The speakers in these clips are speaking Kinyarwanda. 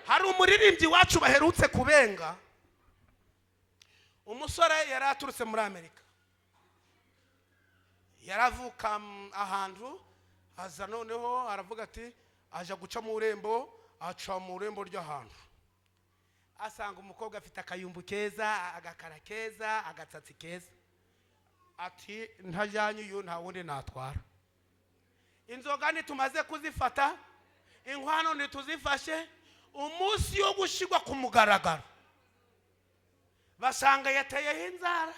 hari umuririmbyi wacu baherutse kubenga, umusore yari aturutse muri Amerika, yaravuka ahantu aza, noneho aravuga ati aja guca mu urembo, aca mu urembo ry'ahantu, asanga umukobwa afite akayumbu keza, agakara keza, agatsatsi keza, ati ntajyanye uyu nta wundi natwara. Inzoga nitumaze kuzifata, inkwano nituzifashe, umunsi yo gushigwa ku mugaragaro basanga yateyeho inzara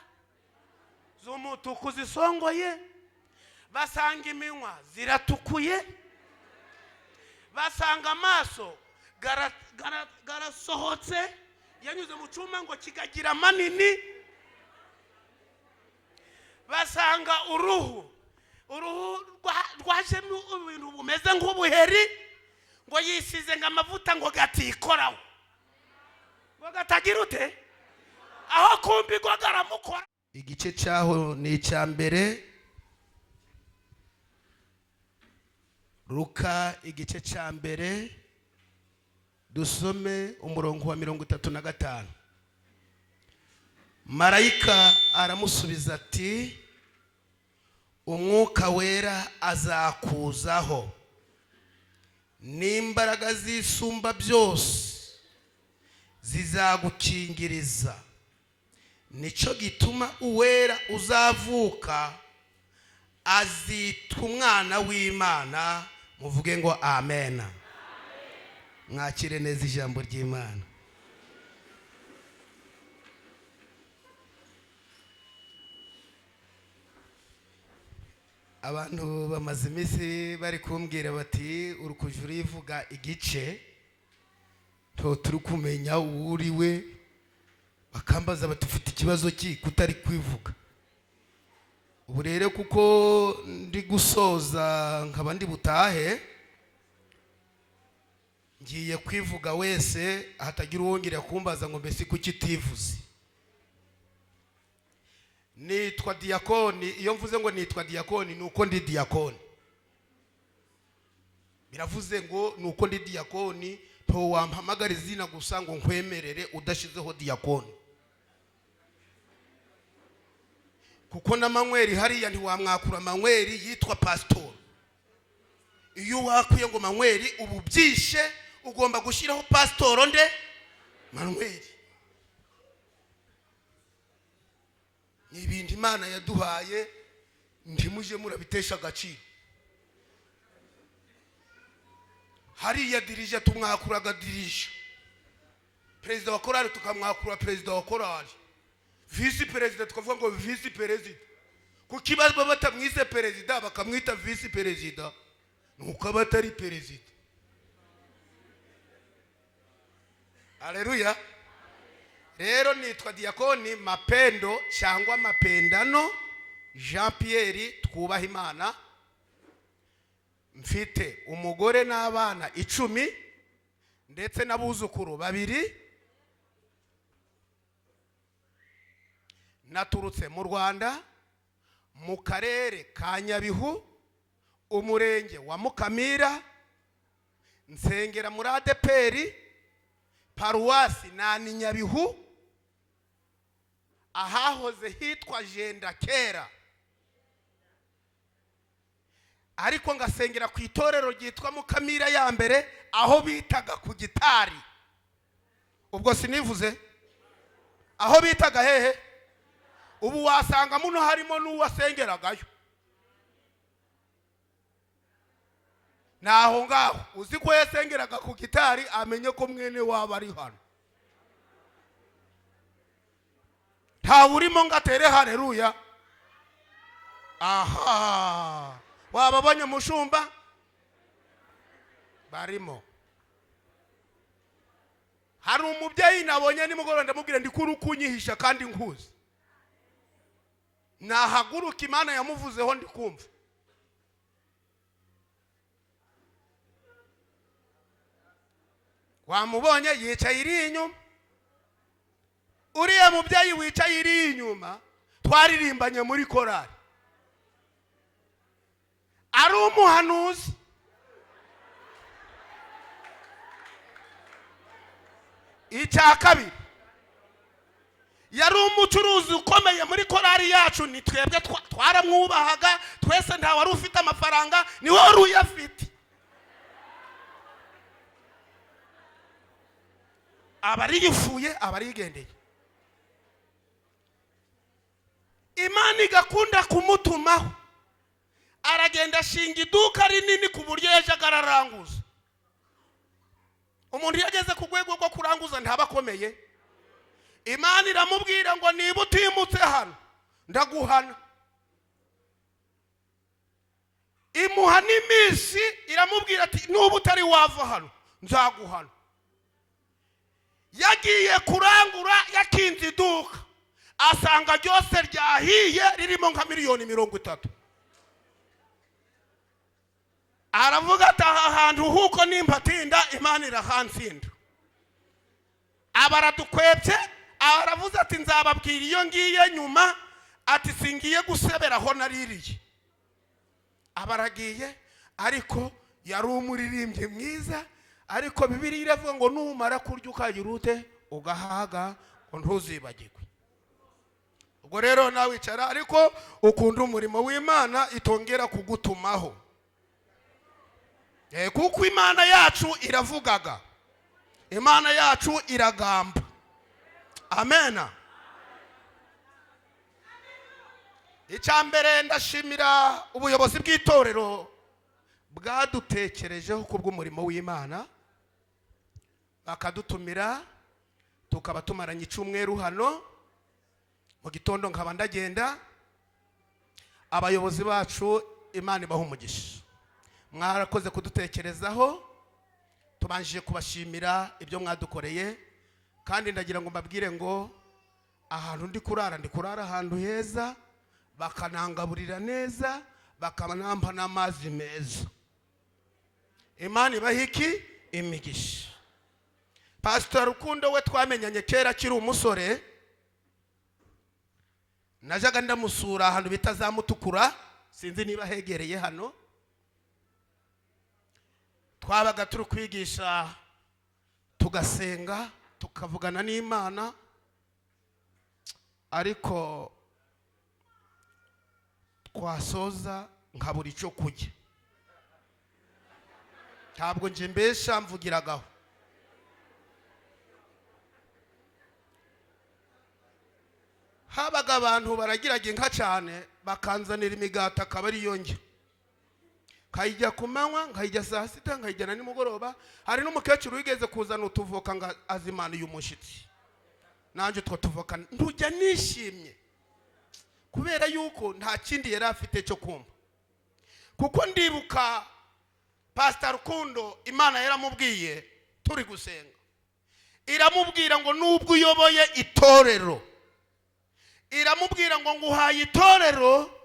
z'umutuku zisongoye, basanga iminwa ziratukuye, basanga amaso garasohotse yanyuze mu cyuma ngo kigagira manini, basanga uruhu rwajemo ibintu bumeze nk'ubuheri, ngo yisize ngo amavuta ngo gatikoraho, ngo gatagira ute, aho kumbi ngo garamukora. Igice cyaho ni icya mbere, Luka igice cya mbere, dusome umurongo wa 35. Marayika aramusubiza ati, umwuka wera azakuzaho, n'imbaraga z'isumba byose zizagukingiriza, nico gituma uwera uzavuka azitwa umwana w'Imana. Muvuge ngo amen. Mwakire neza ijambo ry'Imana. Abantu bamaze iminsi bari kumbwira bati urukujura ivuga igice turi kumenya uriwe, bakambaza bati ufite ikibazo ki kutari kwivuga. Ubu rero kuko ndi gusoza nkaba ndi butahe, ngiye kwivuga wese hatagira uwongera kumbaza ngo mbese kuki tivuze. Nitwa Diakoni. Iyo mvuze ngo nitwa Diakoni nuko ndi Diakoni, biravuze ngo nuko ndi Diakoni, to wampamagara izina gusa ngo nkwemerere udashizeho Diakoni. Kuko na Manweri hariya ntiwamwakura Manweri yitwa pastor. Iyo wakuye ngo Manweri ubu byishe, ugomba gushiraho pastor nde Manweri. N'ibindi Imana yaduhaye ntimuje murabitesha agaciro. Hariya dirije tumwakuraga dirije, perezida wa korali tukamwakura perezida wa korali, vice perezida tukavuga ngo vice perezida. Kukibazo batamwise perezida bakamwita vice perezida, nuko abatari perezida. Haleluya. Rero nitwa Diakoni Mapendo cyangwa Mapendano Jean Pierre Twubaha Imana. Mfite umugore n'abana 10 ndetse n'abuzukuru 2. Naturutse mu Rwanda, mu karere ka Nyabihu, umurenge wa Mukamira, nsengera muri ADPR paruwasi nani Nyabihu, ahahoze hitwa Jenda kera, ariko ngasengera ku itorero ryitwa Mukamira ya mbere aho bitaga ku Gitari. Ubwo sinivuze aho bitaga hehe. Ubu wasanga muno harimo n'uwasengeragayo. Naho ngaho uzi ko yasengeraga ku Gitari amenye ko mwene waba ari hano. Nta urimo ngatere haleluya. Aha, wababonye mushumba barimo. Hari umubyeyi nabonye nimugoroba ndamubwira ndikuru kunyihisha kandi nkuzi. Nahaguruka Imana yamuvuzeho ndikumva. Wamubonye yicaye iri inyuma. Uriya mubyeyi wicaye iri inyuma twaririmbanye muri korali. Ari umuhanuzi. icya kabiri yari umucuruzi ukomeye muri korari yacu, ni twebwe twaramwubahaga twese, nta wari ufite amafaranga, ni wowe wari uyafite. abari yifuye abari yigendeye, Imana igakunda kumutumaho, aragenda ashinga iduka rinini ku buryo yajaga araranguza. Umuntu yageze ku rwego rwo kuranguza ntaba akomeye, Imana iramubwira ngo niba utimutse hano ndaguhana. Imuha n'iminsi, iramubwira ati nuba utari wava hano nzaguhana. Yagiye kurangura, yakinze iduka, asanga ryose ryahiye ririmo nka $30,000,000. Aravuga ati aha hantu huko nimpatinda Imana irahansinda. Abaradukwebye, aravuze ati nzababwira iyo ngiye nyuma, ati singiye gusebera aho naririye. Abaragiye, ariko yari umuririmbyi mwiza, ariko Bibiliya iravuga ngo numara kurya ukagira ute ugahaga ngo ntuzibagirwe. Ubwo rero nawe icara ariko ukunda umurimo w'Imana, itongera kugutumaho. Kuko Imana yacu iravugaga, Imana yacu iragamba. Amena. Icyambere ndashimira ubuyobozi bw'itorero bwadutekerejeho kubw'umurimo w'Imana, bakadutumira tukaba tumaranye icyumweru hano. Mu gitondo nkaba ndagenda, abayobozi bacu Imana ibaha umugisha, mwarakoze kudutekerezaho, tubanjije kubashimira ibyo mwadukoreye. Kandi ndagira ngo mbabwire ngo ahantu ndi kurara ahantu heza, bakanangaburira neza, bakanampa n'amazi meza. Imana ibahiki imigisha. Pastor Rukundo we twamenyanye kera akiri umusore, najaga ndamusura ahantu bita za Mutukura, sinzi niba hegereye hano. Twabaga turi kwigisha, tugasenga, tukavugana n'Imana, ariko twasoza nkabura icyo kurya. Ntabwo nje mbesha, mvugiragaho. Habaga abantu baragiraga inka cyane, bakanzanira imigati akaba ari yo njye. Kayijya ku manywa, nkayijya saa sita, nkayijya na nimugoroba. Hari n'umukecuru wigeze kuzana utuvoka ngo azimana uyu mushitsi, nanjye utwo tuvoka ntujya nishimye, kubera yuko nta kindi yari afite cyo kumva. Kuko ndibuka Pastor Rukundo, Imana yaramubwiye turi gusenga, iramubwira ngo nubwo uyoboye itorero, iramubwira ngo nguhaye itorero,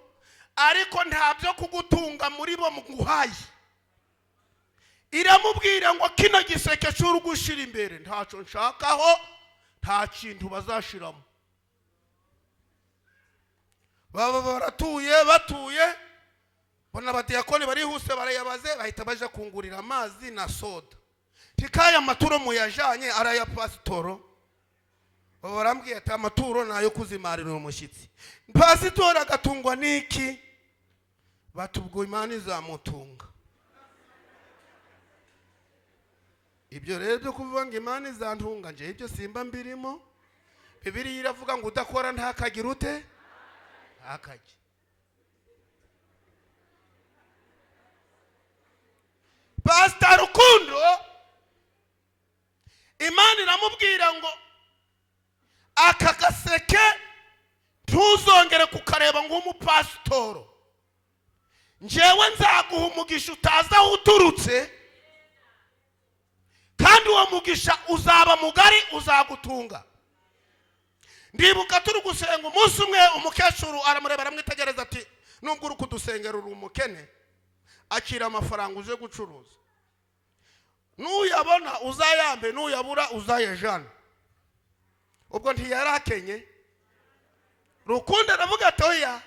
ariko ntabyo kugutunga muri bo nguhaye. Iramubwira ngo kino giseke cy'uru gushira imbere ntaco nshakaho, nta kintu bazashiramo. Baba batuye bona abadiyakoni barihuse barayabaze, bahita baje kungurira amazi na soda. Tikaya amaturo muyajanye araya pasitoro, barambwiye ati amaturo nayo kuzimarira umushyitsi. Pasitoro agatungwa niki? Batubwo Imana izamutunga. Ibyo rero byo kuvuga ngo Imana izantunga, nje ibyo simba mbirimo. Bibiliya iravuga ngo udakora ntakagira ute akajya. Pastor Rukundo, Imana iramubwira ngo aka gaseke ntuzongere kukareba nk'umupasitoro, njewe nzaguha umugisha utazi aho uturutse, kandi uwo mugisha uzaba mugari, uzagutunga. Ndibuka turi gusenga umunsi umwe, umukecuru aramureba aramwitegereza ati nubwo uri kudusengera uri umukene, akira amafaranga uje gucuruza, nuyabona uzayambe, nuyabura uzayejana. Ubwo ntiyarakenye. Rukundo aravuga ati oya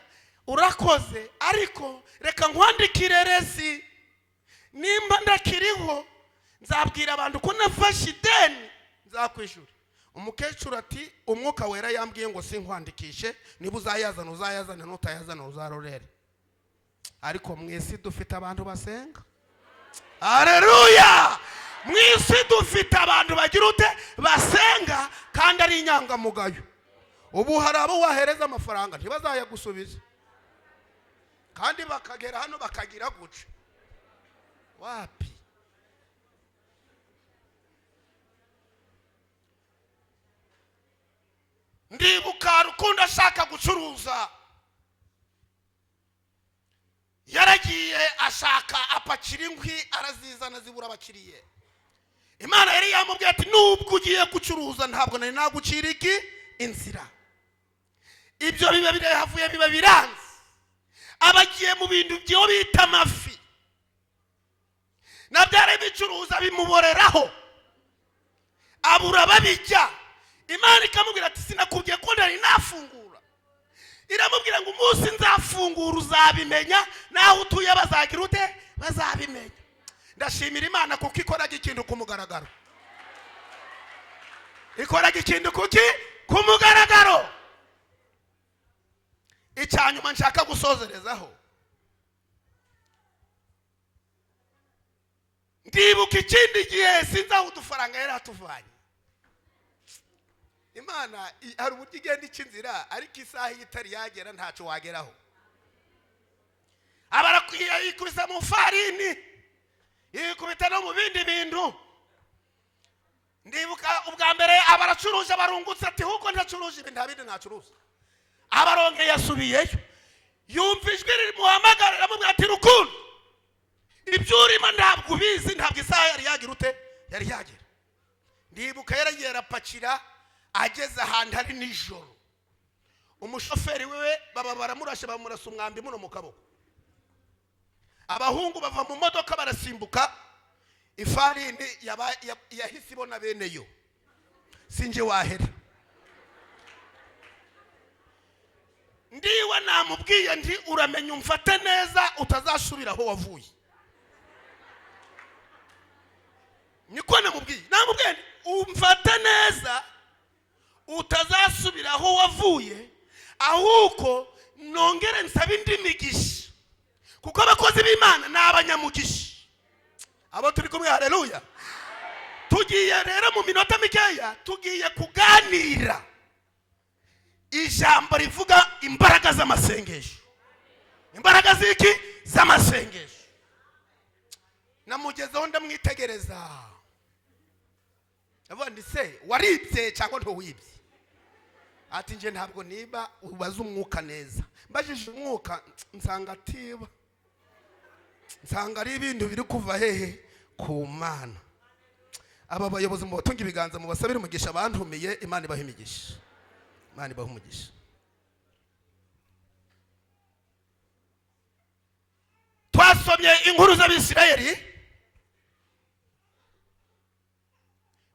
urakoze, ariko reka nkwandikire resi, nimba ndakiriho nzabwira abantu ko nafashe ideni, nzakwishyura. Umukecuru ati umwuka wera yambwiye ngo sinkwandikishe, niba uzayazana uzayazana, n'utayazana uzarorere. Ariko mwisi dufite abantu basenga. Haleluya! Mwisi dufite abantu bagira ute basenga kandi ari inyangamugayo. Ubu hari abo wahereza amafaranga ntibazayagusubiza, kandi bakagera hano bakagira guca wapi. Ndibuka Rukundo ashaka gucuruza, yaragiye ashaka apakira inkwi arazizana zibura abakiriye. Imana yari yamubwiye ati nubwo ugiye gucuruza ntabwo nari nagucira iki inzira. Ibyo biba bihavuye biba biranze, abagiye mu bintu byo bita amafi, nabyare bicuruza bimuboreraho abura babijya. Imana ikamubwira ati sinakubwiye ko nari nafungura? Iramubwira ngo umunsi nzafungura uzabimenya, naho utuye bazagira ute bazabimenya. Ndashimira Imana kuko ikoraga ikintu ku mugaragaro. Ikoraga ikintu kuki ku mugaragaro. Icyanyuma nshaka gusozerezaho, ndibuka ikindi gihe sinzaho udufaranga yari atuvanye. Imana hari uburyo igenda ikinzira, ariko isaha itari yagera ntacyo wageraho. Abarakwiye yikubisa mu farini, yikubita no mu bindi bintu. Ndibuka ubwa mbere abaracuruje barungutse ati huko ndacuruje ibintu ntabindi nacuruza. Abaronke yasubiyeyo, yumva ijwi rimuhamagarira amubwira ati Rukundo, ibyo urimo ntabwo ubizi, ntabwo isaha yari yagira ute yari yagera. Ndibuka yaragiye arapakira, ageze ahantu hari nijoro. Umushoferi wewe baba baramurashe bamurasa umwambi muno mu kaboko. Abahungu bava mu modoka barasimbuka, ifarini yahise ibona beneyo, sinje wahera. Ndiwe namubwiye ndi uramenya umfate neza utazashubira aho wavuye. Niko namubwiye umfate neza utazasubira aho wavuye, ahubwo nongere nsaba indi migisha, kuko abakozi b'Imana ni abanyamugisha. Abo turi kumwe, haleluya. Tugiye rero mu minota mikeya tugiye kuganira ijambo rivuga imbaraga z'amasengesho. Imbaraga z'iki z'amasengesho. Namugezeho ndamwitegereza, abandi se waribye cyangwa ntuwibye? Ati nje ntabwo niba ubaza umwuka neza. Mbajije umwuka nsanga atiba, nsanga ari ibintu biri kuva hehe ku Mana. Aba bayobozi mu batunga ibiganza mu basabira umugisha bantumiye, Imana ibaha imigisha. Imana ibaha umugisha. Twasomye inkuru z'Abisirayeli.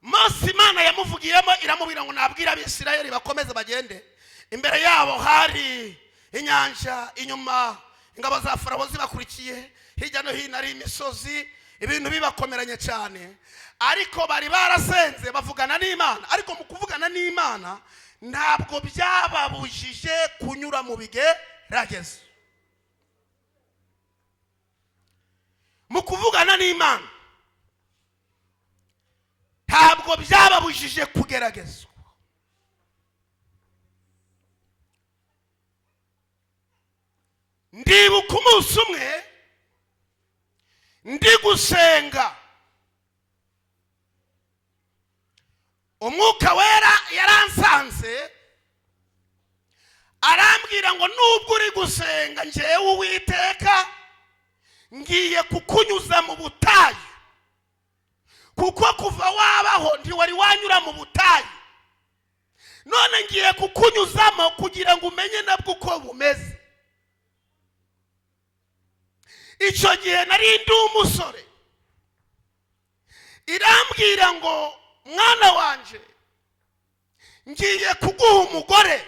Mose Imana yamuvugiyemo iramubwira ngo nabwira Abisirayeli bakomeze bagende. Imbere yabo hari inyanja, inyuma ingabo za Farawo zibakurikiye, hirya no hino ari imisozi, ibintu bibakomeranye cyane. Ariko bari barasenze bavugana n'Imana, ariko mu kuvugana n'Imana ntabwo byababujije kunyura mu bigeragezo. Mu kuvugana n'Imana ntabwo byababujije kugeragezwa. Ndibuka umunsi umwe ndi gusenga, umwuka wera yaransanze arambwira ngo nubwo uri gusenga njyewe Uwiteka ngiye kukunyuza mu butayu, kuko kuva wabaho ntiwari wanyura mu butayu, none ngiye kukunyuzamo kugira ngo umenye nabwo uko bumeze. Icyo gihe nari ndi umusore, irambwira ngo mwana wanje ngiye kuguha umugore,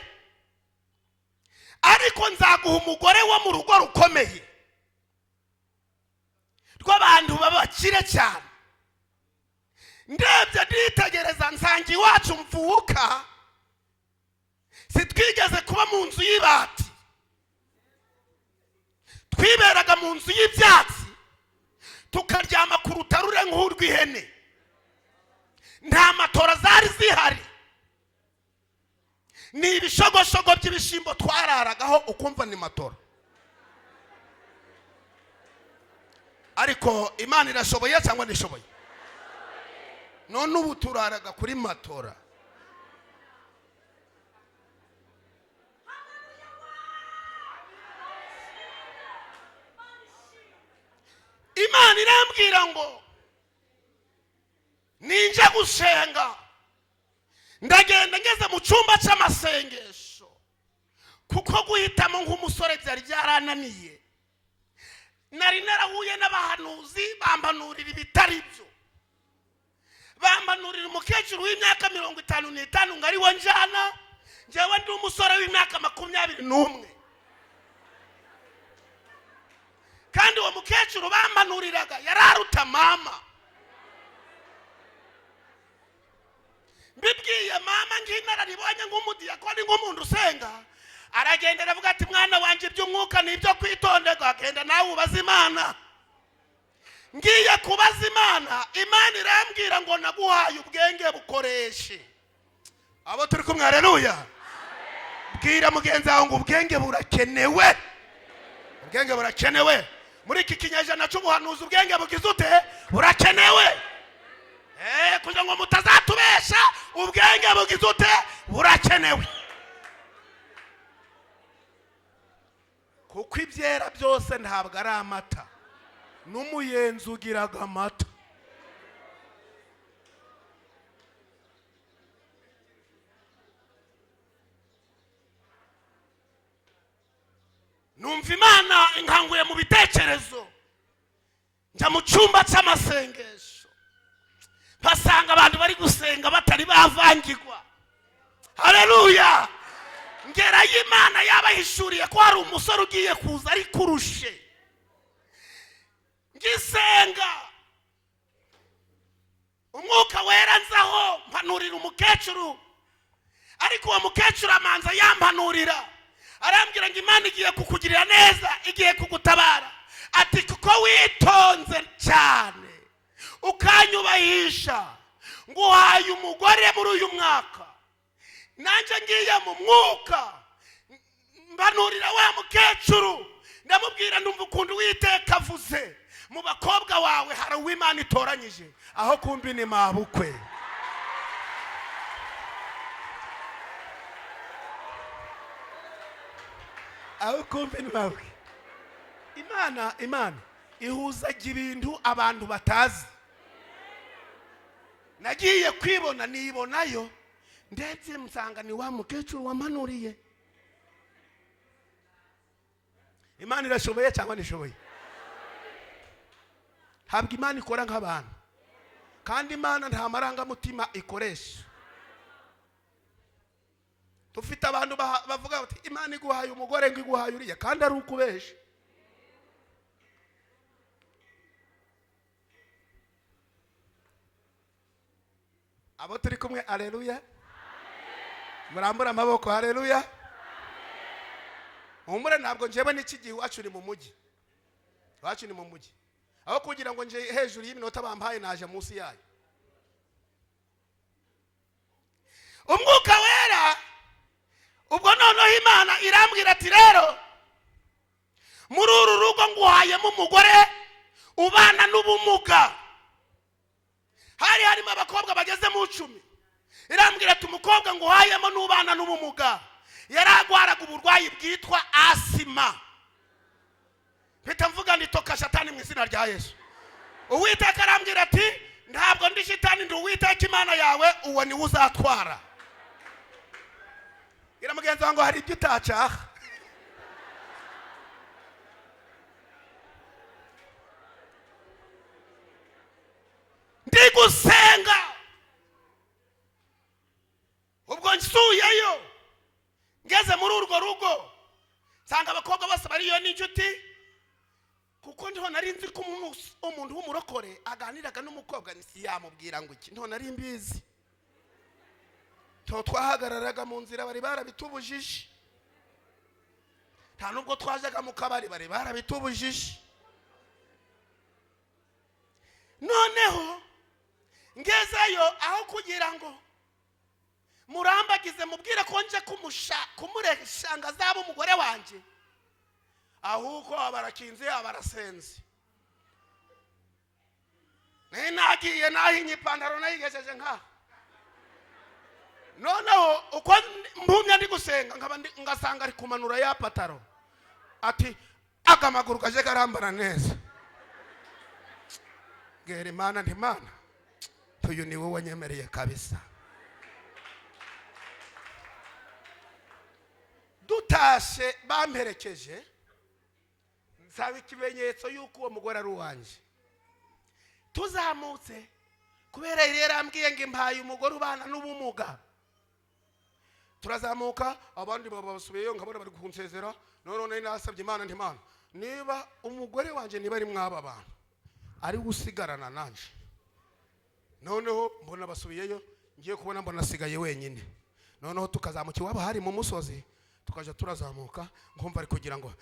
ariko nzaguha umugore wo mu rugo rukomeye rw'abantu babakire cyane. Ndebye nditegereza nsanga mu nzu y'ibyatsi tukaryama ku rutarure nk'urw'ihene. Nta matora zari zihari, ni ibishogoshogo by'ibishimbo twararagaho ukumva ni matora. Ariko Imana irashoboye cyangwa nishoboye? None ubu turaraga kuri matora. Imana irambwira ngo ninje gusenga, ndagenda ngeze mu cyumba cy'amasengesho, kuko guhitamo nk'umusore byari byarananiye. Nari narahuye n'abahanuzi bambanurira ibitari byo, bambanurira umukecuru w'imyaka 55 ngo ari we njana, njyewe ndi umusore w'imyaka 21. Kandi uwo mukecuru bambanuriraga yararuta mama. Mbibwiye mama nginararibonye nk'umudiyakoni nk'umuntu usenga, aragenda aravuga ati mwana wanje by'umwuka nibyo kwitonderwa, agenda nawe ubaza Imana. Ngiye kubaza Imana, Imana irambwira ngo naguhaye ubwenge bukoreshe. Abo turi kumwe, haleluya. Bwira mugenzi wawe ngo ubwenge burakenewe. Ubwenge burakenewe. Muri iki kinyejana cy'ubuhanuzi ubwenge bugize ute? Burakenewe. Kugira ngo mutazatubesha, ubwenge bugize ute? Burakenewe. Kuko ibyera byose ntabwo ari amata, n'umuyenzi ugiraga amata. Numva Imana inkanguye mu bitekerezo, njya mu cyumba cy'amasengesho, basanga abantu bari gusenga batari bavangirwa. Haleluya. Ngera y'Imana yabahishuriye ko hari umusore ugiye kuza ari kurushe. Ngisenga, umwuka wera nzaho mpanurira umukecuru, ariko uwo mukecuru amanza yampanurira, arambwira ngo Imana igiye kukugirira neza, igiye kugutabara. Ati kuko witonze cyane ukanyubahisha, nguhaye umugore muri uyu mwaka. Nanje ngiye mu mwuka mbanurira wa mukecuru, ndamubwira ndumva ukuntu Uwiteka avuze mu bakobwa wawe hari uw'Imana itoranyije, aho kumbi ni mabukwe. Aho kumbi ni mabukwe. Imana ihuzaga ibintu abantu batazi. Nagiye kwibona nibonayo, ndetse msanga ni wa mukecuru wampanuriye. Imana irashoboye cyangwa nishoboye? Habwa Imana ikora nk'abantu, kandi Imana nta marangamutima ikoresha. Tufite abantu bavuga bati Imana iguhaye umugore ngo iguhaye uriya, kandi ari ukubesha. Abo turi kumwe, haleluya. Murambura amaboko, haleluya. Umure ntabwo njyewe n'iki gihe iwacu ni mu mujyi. Iwacu ni mu mujyi. Aho kugira ngo nje hejuru y'iminota bampaye naje munsi yayo. Umwuka wera ubwo noneho Imana irambwira ati rero muri uru rugo nguhayemo umugore ubana n'ubumuga. Hari harimo abakobwa bageze mu 10. Irambwira ati umukobwa nguhayemo n'ubana n'ubumuga yaragwaraga uburwayi bwitwa asima. Mpita mvuga nditoka Satani mu izina rya Yesu. Uwiteka arambwira ati ntabwo ndi Satani, ndi Uwiteka Imana yawe, uwo ni uzatwara. Ira mugenzi wangu hari ibyo utacaha. Ndi gusenga, ubwo nsuyeyo ngeze muri urwo rugo nsanga abakobwa bose bariyo n'inshuti, kuko ndiho nari nzi ko umuntu w'umurokore aganiraga n'umukobwa nisi yamubwira ngo iki, ndiho nari mbizi. Twahagararaga mu nzira bari barabitubujije, nta nubwo twajaga mu kabari bari barabitubujije. noneho ngezeyo aho kugira ngo murambagize mubwire ko nje kumureshanga zaba umugore wanje, ahubwo abarakinze abarasenze. Nagiye nahinye ipantaro nayigejeje nka noneho uko mbumya ndi gusenga ngasanga ari kumanura ya pataro, ati akamaguru kaje karambara neza. Ngere Imana nti Mana uyu ni wowe wanyemereye kabisa. Dutashe bamperekeje nsaba ikimenyetso yuko uwo mugore ari uwanje. Tuzamutse kubera rero ambwiye ngo impaye umugore ubana n'ubumuga. Turazamuka abandi babasubiyeyo nkabona bari kunsezera. None nasabye Imana nti Mana niba umugore wanje niba ari mwaba abantu ari gusigarana nanje. Noneho mbona basubiyeyo, ngiye kubona mbona asigaye wenyine. Noneho tukazamuka iwabo hari mu musozi, tukaja turazamuka nkumva ari kugira ngo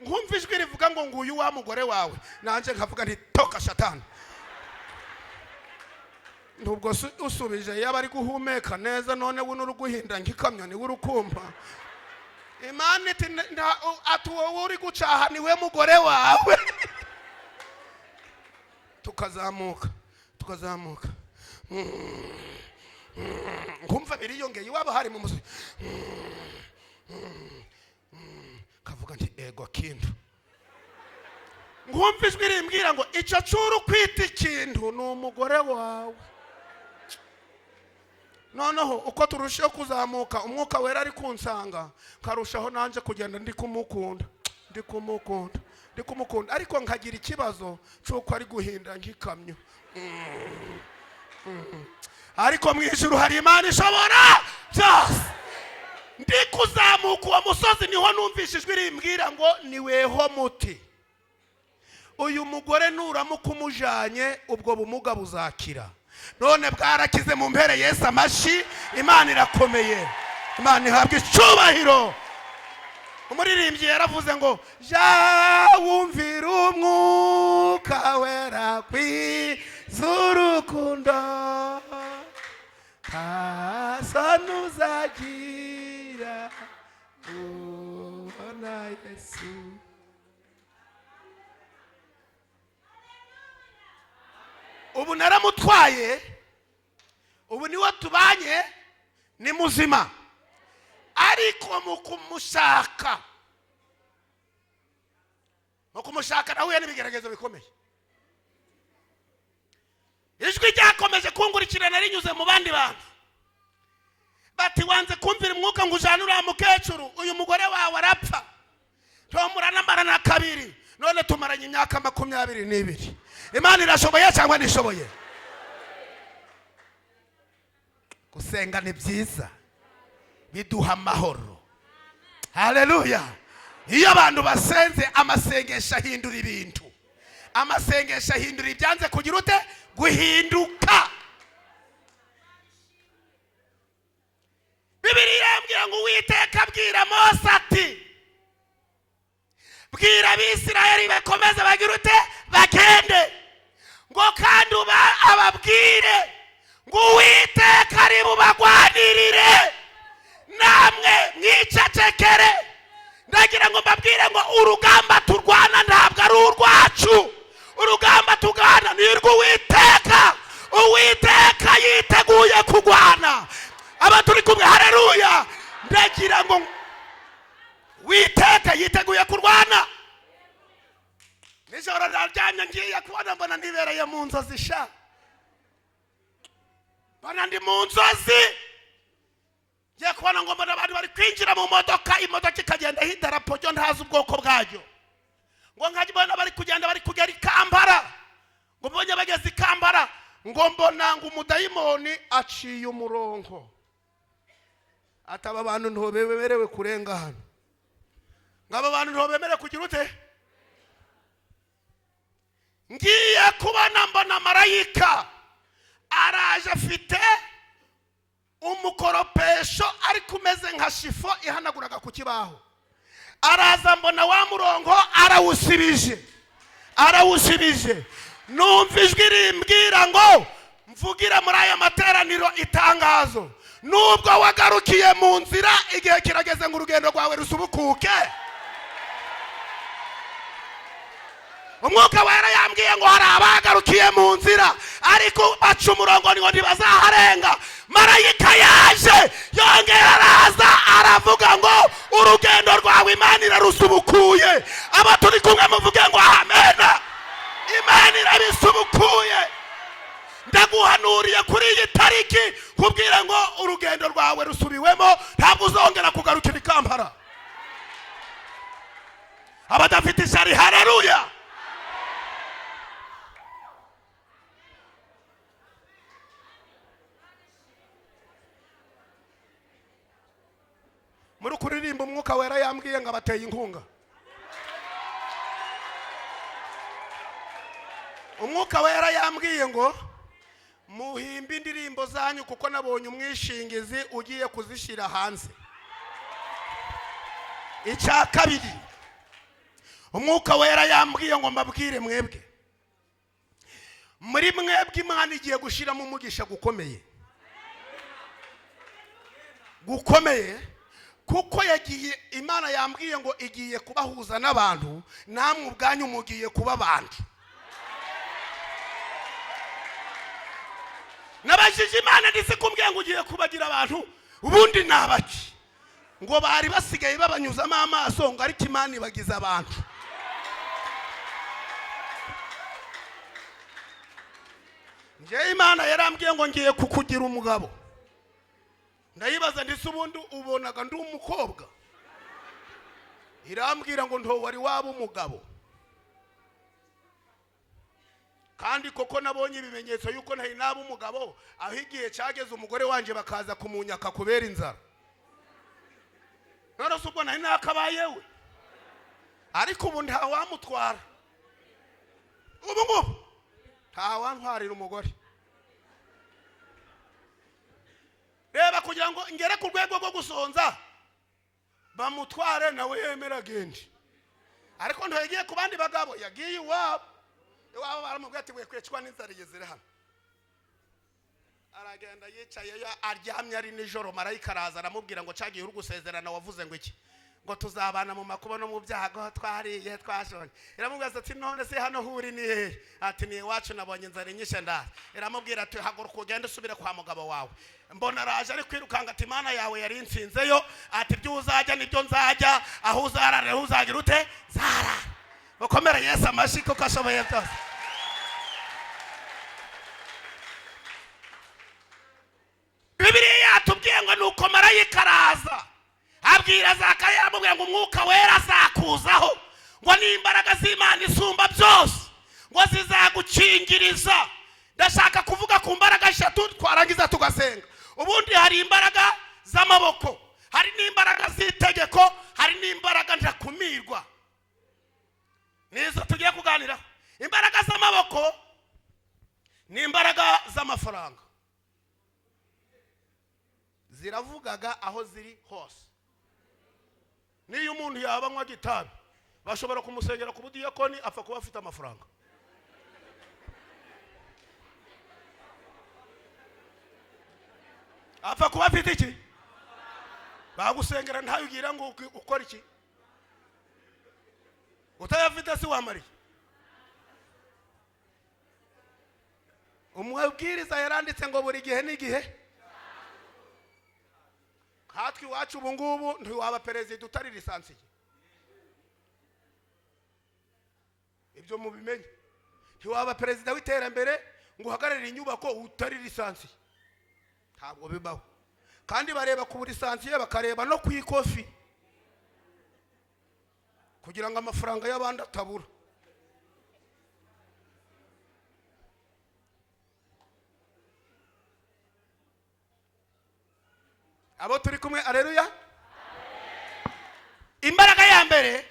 nkumva ijwi rivuga ngo nguyu wa mugore wawe, nanje nkavuga nti toka shatani. Nubwo usubije yaba ari guhumeka neza, none wuno uruguhinda ngikamyo ni urukumva. Imana iti atuwo uri gucaha niwe mugore wawe. Tukazamuka nkumva biriyongeye iwabo hari mu musozi. Kavuga nti ego kintu. Nkumva ijwi rimbwira ngo ico curu kwita ikintu ni umugore wawe. Noneho uko turushaho kuzamuka umwuka wera ari kunsanga, karushaho nanje kugenda ndi kumukunda. Ariko nkagira ikibazo cyuko ari guhinda ngikamyo. Ariko mwijuru hari Imana ishobora byose. Ndi kuzamuka uwo musozi niho numvishijwe rimbwira ngo niweho muti. Uyu mugore nuramuka umujanye ubwo bumuga buzakira. None bwarakize mu mpere Yesu amashi. Imana irakomeye, Imana ihabwa icubahiro. Umuririmbyi yaravuze ngo ja wumvira umwuka wera kw'iz'urukundo kasanuzagira ubona Yesu. Ubu naramutwaye, ubu niwe tubanye, ni muzima. Ariko mu kumushaka nahuye n'ibigeragezo bikomeye. Ijwi ryakomeje kungurikirana rinyuze mu bandi bantu. Bati wanze kumvira umwuka ngo ujane uriya mukecuru, uyu mugore wawe arapfa. Muranamara kabiri, none tumaranye imyaka 22. Imana irashoboye cyangwa nishoboye? Gusenga ni byiza, biduha amahoro. Haleluya. Iyo abantu basenze amasengesho ahindura ibintu. Amasengesho ahindura ibyanze kugira ute guhinduka. Bibiliya yambwira ngo Uwiteka abwira Mose ati bwira Abisirayeli bakomeze bagira ute bagende, ngo kandi ababwire ngo Uwiteka ari bubagwanirire namwe mwicecekere. Ndagira ngo mbabwire ngo urugamba turwana ntabwo ari urwacu, urugamba tugana ni rw'Uwiteka. Uwiteka yiteguye kugwana. Aba turi kumwe, haleluya. Ndagira ngo Uwiteka yiteguye kurwana. Nijoro ndaryamye ngiye kubona mbona nibereye mu nzozi sha. Mbona ndi mu nzozi. Ngiye kubona ngo mbona abantu bari kwinjira mu modoka, imodoka ikagenda hidarapo ryo ntazi ubwoko bwayo. Ngo nkajibona bari kugenda bari kugera i Kampala. Ngo mbonye bageze i Kampala, ngo mbona ngo umudayimoni aciye umurongo. Ataba abantu ntobemerewe kurenga hano. Ngaba abantu ntobemerewe kugira ute? Ngiye kubona mbona marayika araje afite umukoropesho ari kumeze nka shifo ihanaguraga ku kibaho. araza mbona wa murongo arawusibije numva ijwi rimbwira ngo mvugira muri aya materaniro itangazo, nubwo wagarukiye mu nzira igihe kirageze ngo urugendo rwawe rusubukuke. Umwuka wera yambwiye ngo hari abagarukiye mu nzira ariko baca umurongo ngo ntibazaharenga. Marayika yaje yongera araza aravuga ngo urugendo rwawe Imana irarusubukuye. Aba turi kumwe muvuge ngo amen. Imana irabisubukuye. Ndaguhanuriye kuri iyi tariki kubwira ngo urugendo rwawe rusubiwemo, ntabwo uzongera kugarukira Kampala. Abadafite ishyari haleluya. Muri kuririmba umwuka wera yambwiye ngo abateye inkunga. Umwuka wera yambwiye ngo muhimbe indirimbo zanyu kuko nabonye umwishingizi ugiye kuzishira hanze. Icya kabiri, umwuka wera yambwiye ngo mbabwire mwebwe, muri mwebwe Imana igiye gushiramo umugisha gukomeye kuko yagiye Imana yambwiye ngo igiye kubahuza n'abantu, namwe ubwanyu mugiye kuba abantu. Nabajije Imana ndetse kumbwiye ngo ugiye kubagira abantu, ubundi nabaki ngo bari basigaye babanyuzamo amaso ngo ariko Imana ibagize abantu. Nje Imana yarambwiye ngo ngiye kukugira umugabo. Ndayibaza ndetse ubundi ubonaga ndi umukobwa. Irambwira ngo nto wari waba umugabo. Kandi koko nabonye ibimenyetso yuko ntari naba umugabo, aho igihe cyageze umugore wanje bakaza kumunyaka kubera inzara. None se ubwo ntari nakabayewe, ariko ubu nta wamutwara. Ubu nta wantwarira umugore. Reba kugira ngo ngere ku rwego rwo gusonza bamutware nawe yemera agende. Ariko ntagiye ku bandi bagabo, yagiye iwabo baramubwira ati we kwecwa n'inzara igeze hano. Aragenda yicaye aryamye ari nijoro, marayika araza aramubwira ngo cagiye urugusezerana wavuze ngo iki, ngo tuzabana mu makuba no mu byago, twariye twashonye. Iramubwira ati none se hano huri ni hehe? Ati ni iwacu nabonye inzara inyishe ndaza. Iramubwira ati haguruka ugende usubire kwa mugabo wawe. Mbona araje ari kwirukanga ati Imana yawe yari insinzeyo, ati byo uzajya nibyo nzajya, aho uzarara uzagira ute zara. Bakomera Yesu amashi kuko ashoboye byose. Bibiliya yatubwiye ngo nuko marayika araza abwira Zakariya aramubwira ngo umwuka wera azakuzaho, ngo n'imbaraga z'Imana isumba byose ngo zizagukingiriza. Ndashaka kuvuga ku mbaraga eshatu twarangiza tugasenga. Ubundi hari imbaraga z'amaboko, hari n'imbaraga z'itegeko, hari n'imbaraga ndakumirwa. Nizo tugiye kuganira. Imbaraga z'amaboko ni imbaraga z'amafaranga, ziravugaga aho ziri hose. Niyo umuntu yabanywa gitabi bashobora kumusengera ku budiyakoni apfa kuba afite amafaranga. Apfa kuba afite iki? Bagusengera ntayugira ngo ukora iki? Utayafite si wamari. Umubwiriza yaranditse ngo buri gihe n'igihe. Hatwi wacu ubu ngubu ntiwaba perezida utari lisansiye. Ibyo mubimenye. Ntiwaba perezida w'iterambere ngo uhagararire inyubako utari lisansiye. Ntabwo bibaho. Kandi bareba ku lisansiye bakareba no ku ikofi, kugira ngo amafaranga y'abandi atabura. Abo turi kumwe aleluya. Imbaraga ya mbere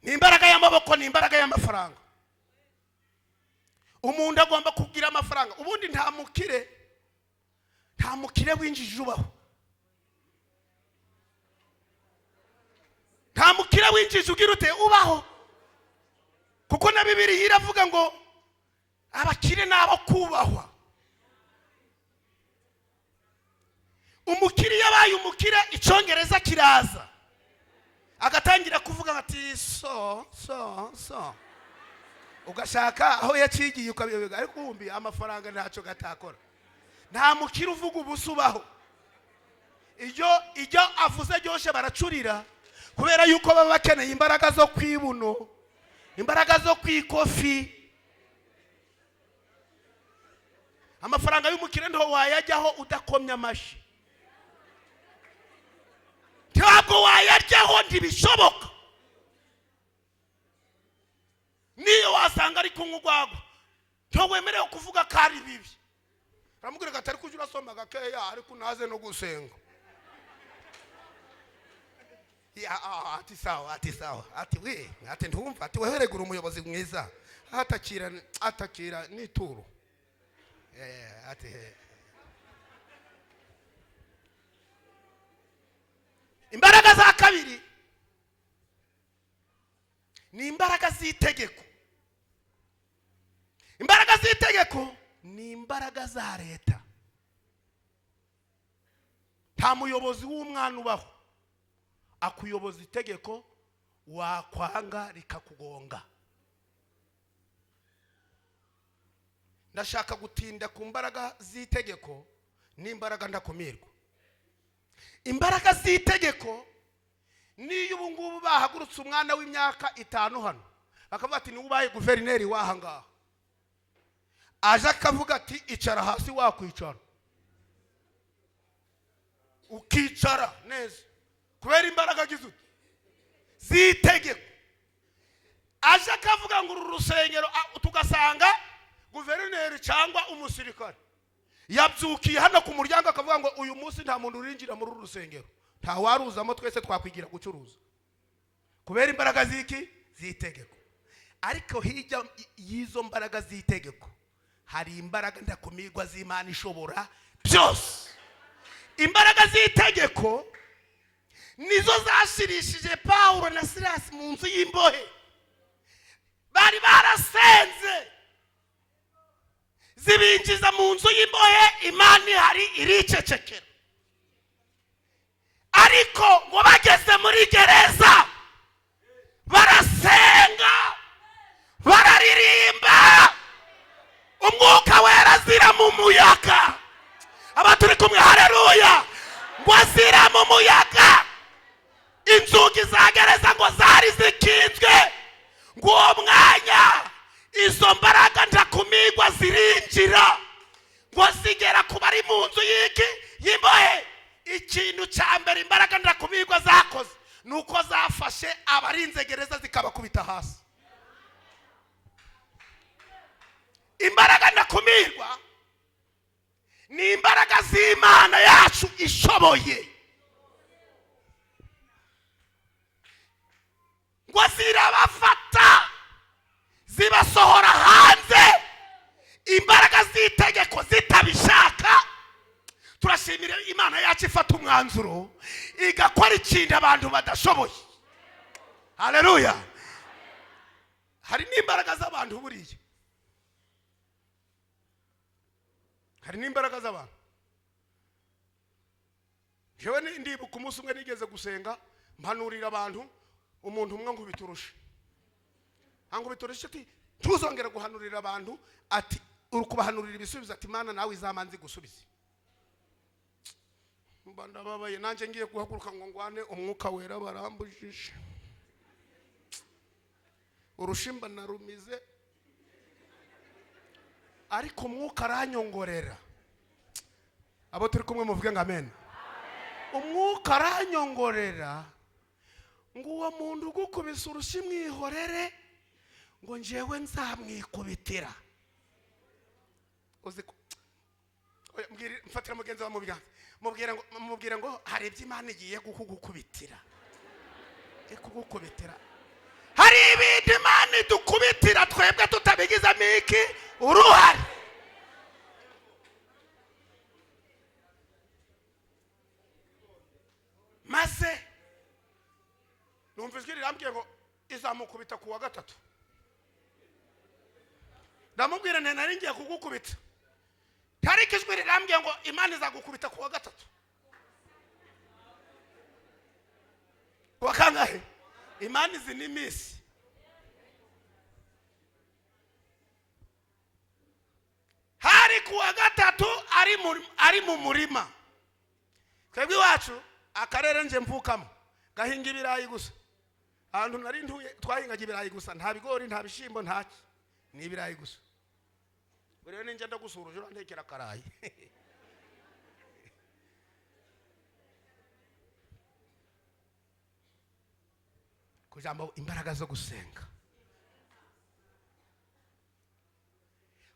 ni imbaraga y'amaboko, ni imbaraga y'amafaranga. Umuntu agomba kugira amafaranga. Ubundi nta mukire winjije ubaho. nta mukire winjije ugira ute ubaho, kuko na Bibiliya iravuga ngo abakire nabo kubahwa. Umukire yabaye umukire icyongereza kiraza agatangira kuvuga ati so ugashaka aho yacigiye ukabivuga, ariko umbi amafaranga ntacyo gatakora. Nta mukire uvuga ubusubaho. Iyo avuze byose baracurira, kubera yuko baba bakeneye imbaraga zo kwibuno, imbaraga zo kwikofi. Amafaranga y'umukire nto wayajyaho udakomya amashi, ntabwo wayaryaho, ntibishoboka. Niyo wasanga ari kunywa urwagwa nto wemerewe kuvuga ko ari bibi. Baramubwira ati ariko ujye urasoma gakeya, ariko naze no gusenga. Ati sawa, ati we, ati ntumva, ati wewe regura umuyobozi mwiza, atakira n'ituro. Ati imbaraga za kabiri ni imbaraga z'itegeko. Imbaraga z'itegeko ni imbaraga za leta. Nta muyobozi w'umwana ubaho akuyoboza itegeko wakwanga rikakugonga. Ndashaka gutinda ku mbaraga z'itegeko n'imbaraga ndakumirwa. Imbaraga z'itegeko niyo ubu ngubu bahagurutse umwana w'imyaka 5 hano bakavuga ati ni ubaye guverineri wahanga, aje akavuga ati icara hasi, wakwicara ukicara neza kubera imbaraga z'itegeko. Aje akavuga ngo uru rusengero, tugasanga guverineri cyangwa umusirikare yabyukiye hano ku muryango akavuga ngo uyu munsi nta muntu urinjira muri uru rusengero, nta waruzamo, twese twakwigira gucuruza, kubera imbaraga z'itegeko. Ariko hirya y'izo mbaraga z'itegeko hari imbaraga ndakumirwa z'Imana ishobora byose. Imbaraga z'itegeko nizo zashirishije Paulo na Silas mu nzu y'imbohe. Bari barasenze zibinjiza mu nzu y'imbohe, Imana ihari iricecekera. Ariko ngo bageze muri gereza barasenga, bararirimba, umwuka wera azira mu muyaga. Abaturi kumwe haleluya, ngo azira mu muyaga. Inzugi za gereza ngo zari zikinzwe, ngo uwo mwanya izo mbaraga ndakumirwa zirinjira, ngo zigera ku bari mu nzu y'imbohe. Ikintu cya mbere imbaraga ndakumirwa zakoze nuko zafashe abarinze gereza zikabakubita hasi. Imbaraga ndakumirwa ni imbaraga z'Imana yacu ishoboye, ngo zirabafata zibasohora hanze. Imbaraga z'itegeko zitabishaka. Turashimira Imana yacu ifata umwanzuro igakora ikintu abantu badashoboye. Haleluya. Hari n'imbaraga z'abantu buriye, hari n'imbaraga z'abantu. Jewe ndibuka umunsi umwe nigeze gusenga mpanurira abantu, umuntu umwe ngo biturushe ati tuzongera guhanurira abantu, ati uri kubahanurira ibisubizo, ati Mana nawe izamanzi gusubiza. Ndababaye nanjye ngiye guhaguruka ngo ngwane umwuka wera barambujije, urushimba narumize, ariko umwuka aranyongorera. Abo turi kumwe muvuge ngo amen. Umwuka aranyongorera ngo uwo muntu ugukubise urushi mwihorere, ngo njyewe nzamwikubitira. Uzi mfatira mugenzi wa mubiganza, mubwira ngo hari ibyo Imana igiye kugukubitira. Kugukubitira, hari ibintu Imana idukubitira twebwe tutabigizamo uruhare. maze numva nzamukubita kuwa gatatu. Ndamubwira nti nari ngiye kugukubita. Tariki ijwi rirambye ngo Imana izagukubita kuwa gatatu. Kuwa kangahe? Imana izi ni misi. Hari kuwa gatatu ari mu murima. Twebwe iwacu akarere nje mvukamo gahinga ibirayi gusa. Ahantu nari ntuye twahingaga ibirayi gusa, nta bigori nta bishimbo ntaki, ni ibirayi gusa. Rero ninjye ndagusura uje urantekera karayi. Kujambo imbaraga zo gusenga.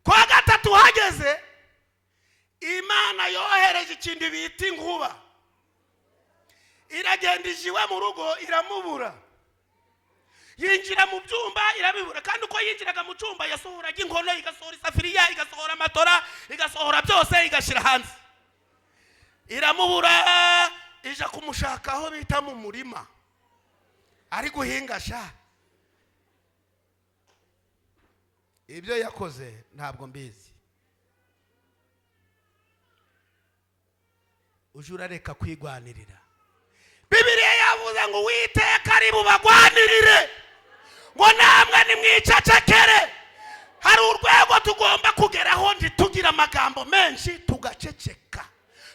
Kwa gatatu hageze Imana yohereje ikindi bita inkuba. Iragenda ijiwe mu rugo iramubura. Yinjira mu byumba irabibura, kandi uko yinjiraga mu cyumba yasohoraga inkono, igasohora isafiriya, igasohora amatora, igasohora byose igashira hanze. Iramubura, ija kumushaka aho bita mu murima. Ari guhinga sha. Ibyo yakoze ntabwo mbizi. Ujura reka kwigwanirira. Bibiliya yavuze ngo Uwiteka ari bubagwanirire, ngo namwe nimwicecekere. Hari urwego tugomba kugeraho ntitugira amagambo menshi, tugaceceka,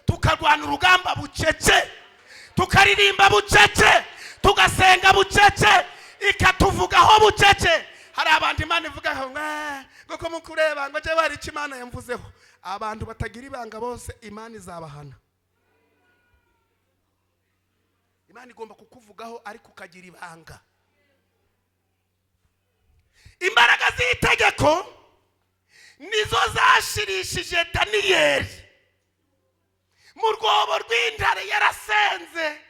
tukarwana urugamba bucece, tukaririmba bucece, tugasenga bucece, ikatuvugaho bucece. Hari abantu Imana ivuga ngo ko mukureba ngo je bari Imana yamvuzeho. Abantu batagira ibanga bose Imana izabahana. Imana igomba kukuvugaho ariko ukagira ibanga. Imbaraga z'itegeko nizo zashirishije Daniyeli mu rwobo rw'intare. Yarasenze,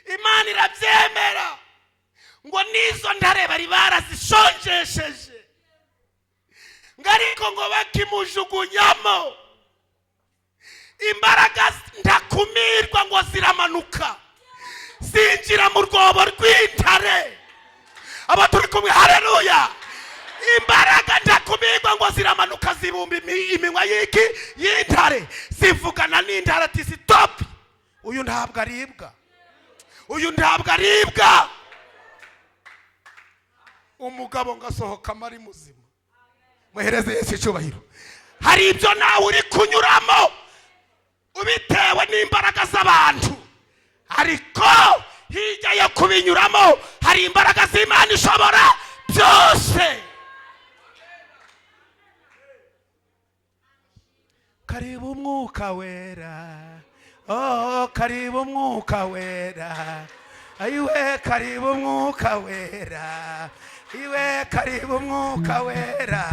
Imana irabyemera ngo nizo ntare bari barazishonjesheje, ngo ariko ngo bakimujugunyamo imbaraga ndakumirwa ngo ziramanuka zinjira mu rwobo rw'intare. Aba turi kumwe, haleluya. Imbaraga ndakumirwa ngo ziramanuka zibumba iminwa y'intare, zivugana n'intare ati stop, uyu ntabwo aribwa, uyu ntabwo aribwa. Umugabo ngasohoka mari muzima. Muhereze Yesu icyubahiro. Hari ibyo nawe uri kunyuramo ubitewe n'imbaraga z'abantu, ariko hirya yo kubinyuramo hari imbaraga z'Imana ishobora byose. Karibu umwuka wera, oh karibu umwuka wera, ayiwe karibu umwuka wera, ayiwe karibu umwuka wera,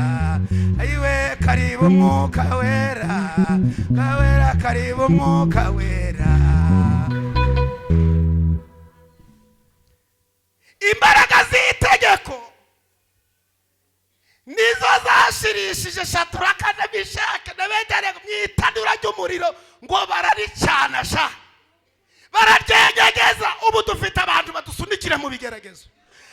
ayiwe karibu umwuka wera, kawera karibu umwuka wera. Imbaraga z'itegeko nizo zashirishije Shadraka na Meshaki na Abednego mu itanura ry'umuriro ngo bararicana sha, bararyegegeza. Ubu dufite abantu badusunikira mu bigeragezo,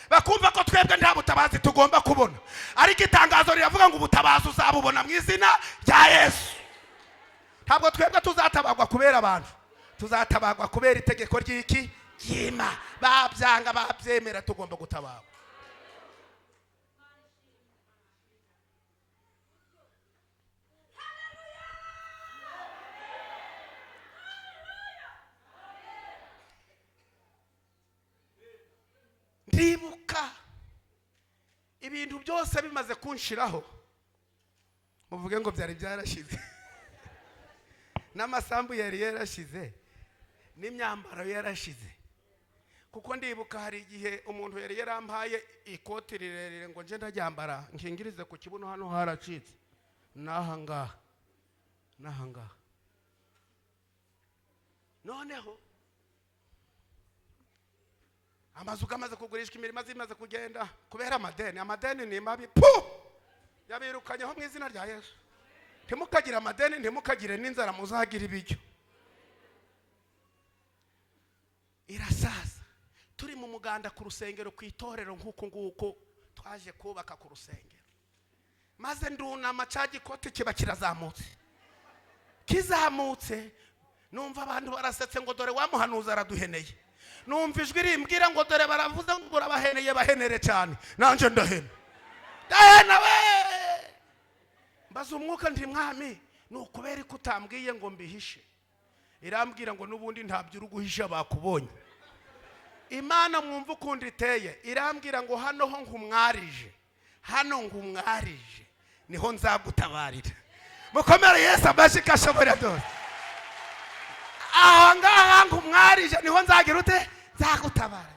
bakumva ko twebwe nta butabazi tugomba kubona, ariko itangazo riravuga ngo ubutabazi uzabubona mu izina rya Yesu. Ntabwo twebwe tuzatabagwa kubera abantu, tuzatabagwa kubera itegeko ry'iki yima. Babyanga babyemera tugomba gutabagwa. Ndibuka ibintu byose bimaze kunshiraho, muvuge ngo byari byarashize. N'amasambu yari yarashize, n'imyambaro yarashize. Kuko ndibuka hari igihe umuntu yari yarampaye ikoti rirerire ngo nje ndaryambara nkingirize ku kibuno, hano haracitse nahangaha. Noneho amazu gamaze kugurishwa, imirimo zimaze kugenda kubera amadeni ni mabi. Yabirukanyeho mu izina rya Yesu. Ntimukagire amadeni, ntimukagire n'inzara, muzagira ibiryo. Irasaza turi mu muganda ku rusengero ku itorero nk'uko nguko twaje kubaka ku rusengero, maze ndunama cya gikoti kiba kirazamutse, kizamutse numva abantu barasetse ngo dore wamuhanuza araduheneye, numva ijwi rimbwira ngo dore baravuze ngo urabaheneye, bahenere cyane, nanjye ndahena we. Mbaza umwuka nti mwami, ni ukubera ko utambwiye ngo mbihishe? Irambwira ngo n'ubundi ntabyo uri guhisha, bakubonye. Imana mwumva ukundi iteye, irambwira ngo hano ho nkumwarije, hano nkumwarije niho nzagutabarira. Mukomere Yesu amashyi ashobora byose. Aho ngaha nkumwarije niho nzagira ute? Nzagutabara.